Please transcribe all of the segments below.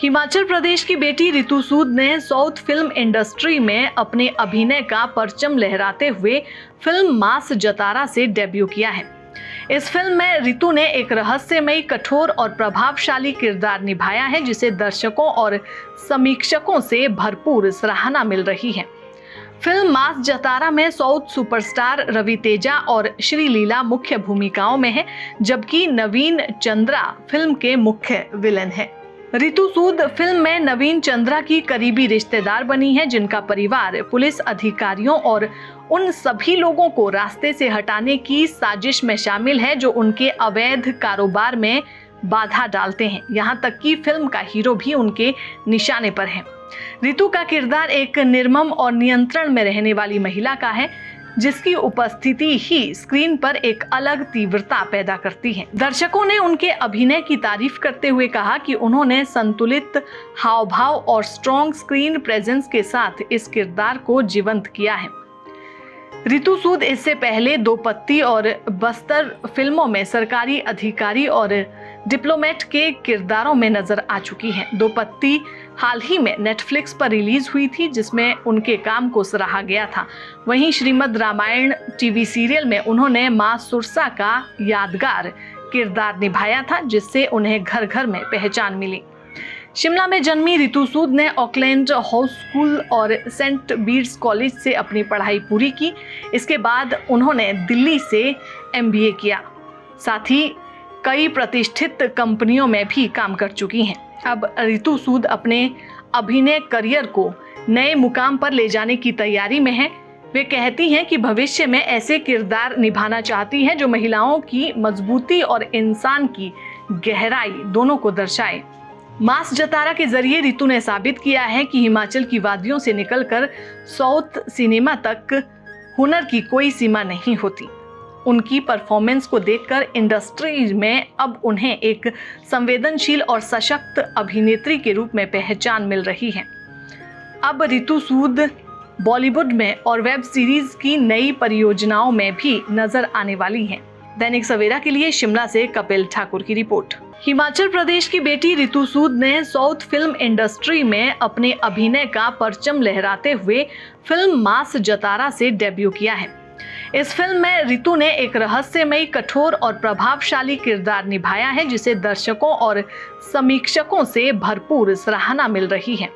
हिमाचल प्रदेश की बेटी रितु सूद ने साउथ फिल्म इंडस्ट्री में अपने अभिनय का परचम लहराते हुए फिल्म मास जतारा से डेब्यू किया है। इस फिल्म में रितु ने एक रहस्यमयी, कठोर और प्रभावशाली किरदार निभाया है, जिसे दर्शकों और समीक्षकों से भरपूर सराहना मिल रही है। फिल्म मास जतारा में साउथ सुपरस्टार रवि तेजा और श्री लीला मुख्य भूमिकाओं में है, जबकि नवीन चंद्रा फिल्म के मुख्य विलेन है। रितु सूद फिल्म में नवीन चंद्रा की करीबी रिश्तेदार बनी है, जिनका परिवार पुलिस अधिकारियों और उन सभी लोगों को रास्ते से हटाने की साजिश में शामिल है जो उनके अवैध कारोबार में बाधा डालते हैं। यहाँ तक कि फिल्म का हीरो भी उनके निशाने पर है। रितु का किरदार एक निर्मम और नियंत्रण में रहने वाली महिला का है, जिसकी उपस्थिति ही स्क्रीन पर एक अलग तीव्रता पैदा करती है। दर्शकों ने उनके अभिनय की तारीफ करते हुए कहा कि उन्होंने संतुलित हाव-भाव और स्ट्रॉन्ग स्क्रीन प्रेजेंस के साथ इस किरदार को जीवंत किया है। रितु सूद इससे पहले दो पत्ती और बस्तर फिल्मों में सरकारी अधिकारी और डिप्लोमेट के किरदारों में नजर आ चुकी हैं। दो पत्ती हाल ही में नेटफ्लिक्स पर रिलीज हुई थी, जिसमें उनके काम को सराहा गया था। वहीं श्रीमद् रामायण टीवी सीरियल में उन्होंने मां सुरसा का यादगार किरदार निभाया था, जिससे उन्हें घर घर में पहचान मिली। शिमला में जन्मी रितु सूद ने ऑकलैंड हाउस स्कूल और सेंट बीड्स कॉलेज से अपनी पढ़ाई पूरी की। इसके बाद उन्होंने दिल्ली से MBA किया। साथ ही कई प्रतिष्ठित कंपनियों में भी काम कर चुकी हैं। अब रितु सूद अपने अभिनय करियर को नए मुकाम पर ले जाने की तैयारी में है। वे कहती हैं कि भविष्य में ऐसे किरदार निभाना चाहती हैं जो महिलाओं की मजबूती और इंसान की गहराई दोनों को दर्शाए। मास जतारा के जरिए रितु ने साबित किया है कि हिमाचल की वादियों से निकलकर साउथ सिनेमा तक हुनर की कोई सीमा नहीं होती। उनकी परफॉर्मेंस को देखकर इंडस्ट्री में अब उन्हें एक संवेदनशील और सशक्त अभिनेत्री के रूप में पहचान मिल रही है। अब रितु सूद बॉलीवुड में और वेब सीरीज की नई परियोजनाओं में भी नजर आने वाली हैं। दैनिक सवेरा के लिए शिमला से कपिल ठाकुर की रिपोर्ट। हिमाचल प्रदेश की बेटी रितु सूद ने साउथ फिल्म इंडस्ट्री में अपने अभिनय का परचम लहराते हुए फिल्म मास जतारा से डेब्यू किया है। इस फिल्म में रितु ने एक रहस्यमयी, कठोर और प्रभावशाली किरदार निभाया है, जिसे दर्शकों और समीक्षकों से भरपूर सराहना मिल रही है।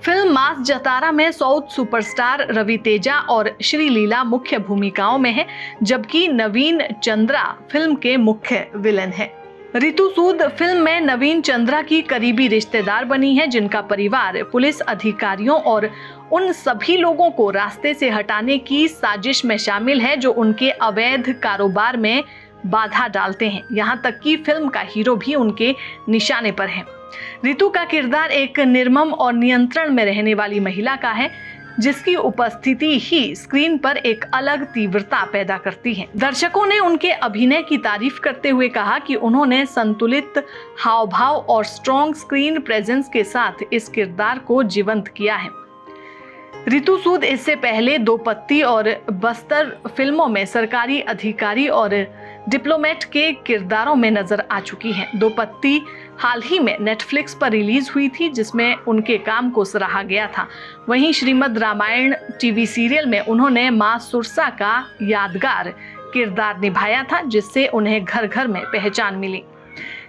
फिल्म मास जतारा में साउथ सुपरस्टार रवि तेजा और श्री लीला मुख्य भूमिकाओं में है, जबकि नवीन चंद्रा फिल्म के मुख्य विलेन है। रितु सूद फिल्म में नवीन चंद्रा की करीबी रिश्तेदार बनी है, जिनका परिवार पुलिस अधिकारियों और उन सभी लोगों को रास्ते से हटाने की साजिश में शामिल है जो उनके अवैध कारोबार में बाधा डालते हैं। यहाँ तक कि फिल्म का हीरो भी उनके निशाने पर है। रितु का किरदार एक निर्मम और नियंत्रण में रहने वाली महिला का है, जिसकी उपस्थिति ही स्क्रीन पर एक अलग तीव्रता पैदा करती है। दर्शकों ने उनके अभिनय की तारीफ करते हुए कहा कि उन्होंने संतुलित हाव-भाव और स्ट्रॉन्ग स्क्रीन प्रेजेंस के साथ इस किरदार को जीवंत किया है। रितु सूद इससे पहले दो पत्ती और बस्तर फिल्मों में सरकारी अधिकारी और डिप्लोमेट के किरदारों में नजर आ चुकी हैं। दो पत्ती हाल ही में नेटफ्लिक्स पर रिलीज हुई थी, जिसमें उनके काम को सराहा गया था। वहीं श्रीमद् रामायण टीवी सीरियल में उन्होंने मां सुरसा का यादगार किरदार निभाया था, जिससे उन्हें घर घर में पहचान मिली।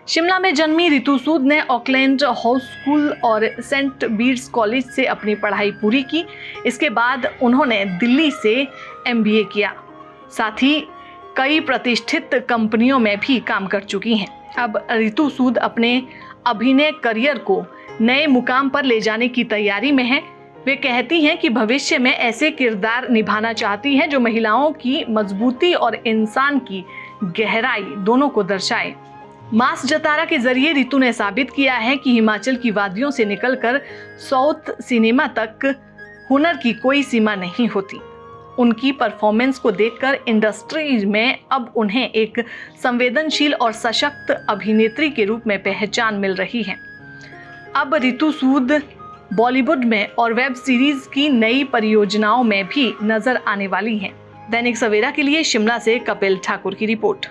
शिमला में जन्मी रितु सूद ने ऑकलैंड हाउस स्कूल और सेंट बीड्स कॉलेज से अपनी पढ़ाई पूरी की। इसके बाद उन्होंने दिल्ली से MBA किया। साथ ही कई प्रतिष्ठित कंपनियों में भी काम कर चुकी हैं। अब रितु सूद अपने अभिनय करियर को नए मुकाम पर ले जाने की तैयारी में है। वे कहती हैं कि भविष्य में ऐसे किरदार निभाना चाहती हैं जो महिलाओं की मजबूती और इंसान की गहराई दोनों को दर्शाए। मास जतारा के जरिए रितु ने साबित किया है कि हिमाचल की वादियों से निकलकर साउथ सिनेमा तक हुनर की कोई सीमा नहीं होती। उनकी परफॉर्मेंस को देखकर इंडस्ट्री में अब उन्हें एक संवेदनशील और सशक्त अभिनेत्री के रूप में पहचान मिल रही है। अब रितु सूद बॉलीवुड में और वेब सीरीज की नई परियोजनाओं में भी नजर आने वाली हैं। दैनिक सवेरा के लिए शिमला से कपिल ठाकुर की रिपोर्ट।